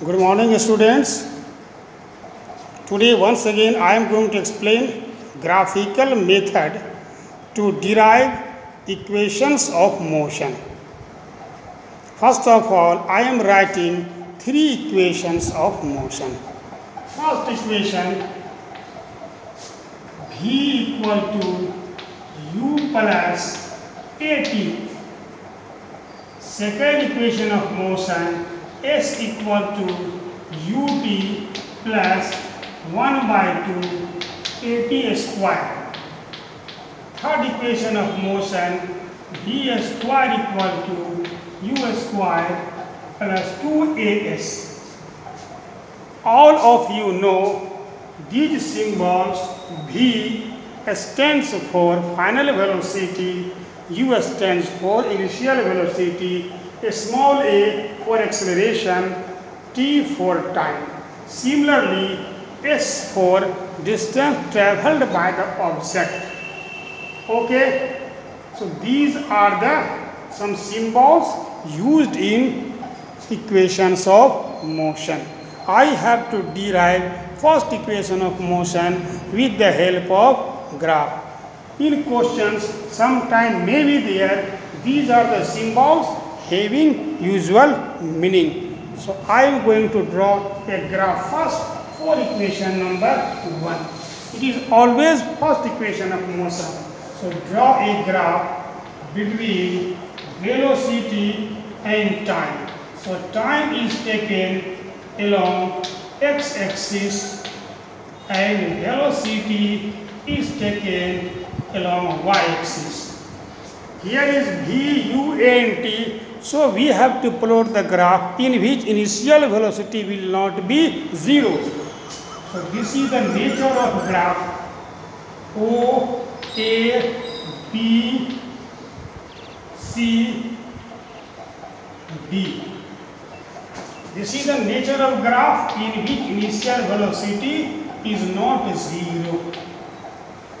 Good morning, students. Today once again I am going to explain graphical method to derive equations of motion. First of all, I am writing three equations of motion. First equation, V equal to U plus AT. Second equation of motion, S equal to ut plus 1 by 2 at square. Third equation of motion, v square equal to u square plus 2as. All of you know these symbols. V stands for final velocity, u stands for initial velocity, small a for acceleration, t for time. Similarly, s for distance traveled by the object. Okay, so these are some symbols used in equations of motion. I have to derive first equation of motion with the help of graph. In questions, sometime may be there, these are the symbols having usual meaning. So I am going to draw a graph first for equation number 1. It is always first equation of motion. So draw a graph between velocity and time. So time is taken along x-axis and velocity is taken along y-axis. Here is v, u, a and t. So we have to plot the graph in which initial velocity will not be 0. So this is the nature of graph O, A, B, C, D. This is the nature of graph in which initial velocity is not 0.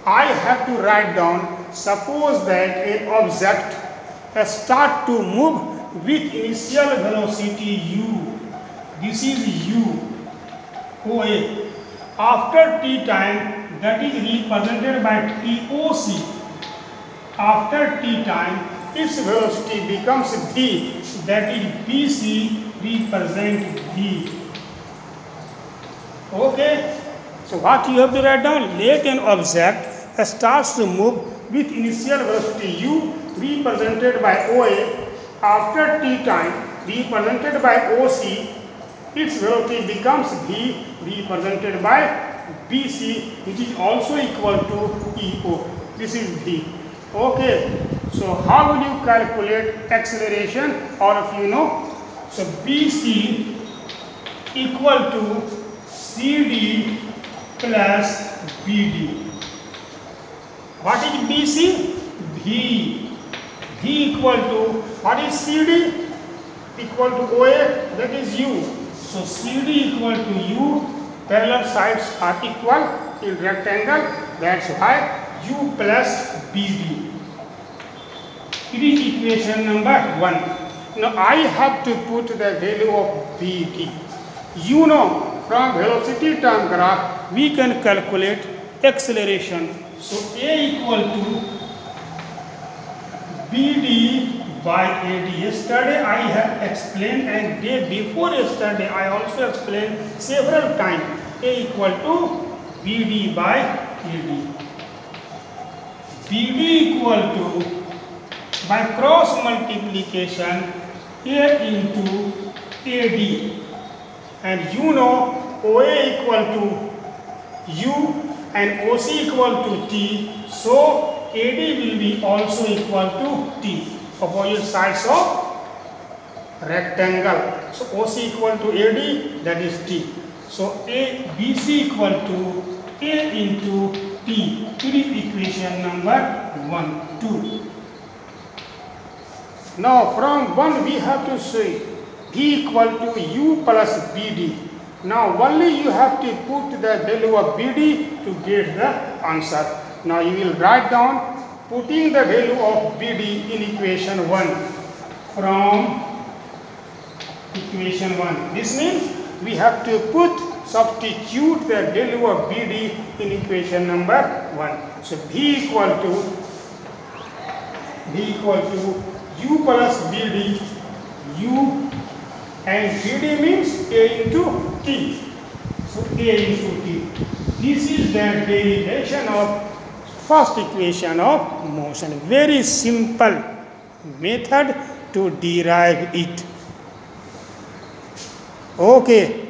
I have to write down, suppose that an object start to move with initial velocity u. This is u, OA. After t time, that is represented by TOC. After t time, its velocity becomes v, that is BC represent v. Okay, so what you have to write down? Let an object starts to move with initial velocity u represented by OA. After t time represented by OC, its velocity becomes v represented by BC, which is also equal to EO. This is v. Okay, so how will you calculate acceleration? All of you know. So BC equal to CD plus BD. What is BC? V. V equal to, what is CD? Equal to OA, that is U. So CD equal to U, parallel sides are equal in rectangle, that's why U plus BD. It is equation number 1. Now I have to put the value of BD. You know, from velocity term graph, we can calculate acceleration. So A equal to BD by AD. Yesterday I have explained, and day before yesterday I also explained several times. A equal to BD by AD. BD equal to, by cross multiplication, A into AD. And you know OA equal to U and OC equal to T. So AD will be also equal to T, opposite sides of rectangle. So OC equal to AD, that is T. So BC equal to A into T. It is equation number 1, 2. Now from 1 we have to say V equal to U plus BD. Now only you have to put the value of BD to get the answer. Now you will write down putting the value of BD in equation 1 from equation 1. This means we have to substitute the value of BD in equation number 1. So B equal to U plus BD, U and BD means A into T. So A into T. This is the derivation of first equation of motion. Very simple method to derive it. Okay.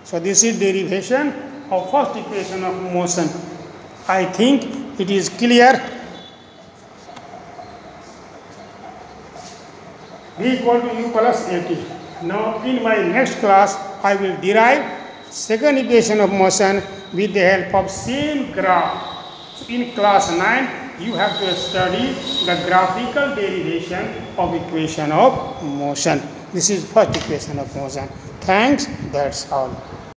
So this is derivation of first equation of motion. I think it is clear. B equal to U plus AT. Now in my next class I will derive second equation of motion with the help of same graph. So in class 9 you have to study the graphical derivation of equation of motion. This is first equation of motion. Thanks, that's all.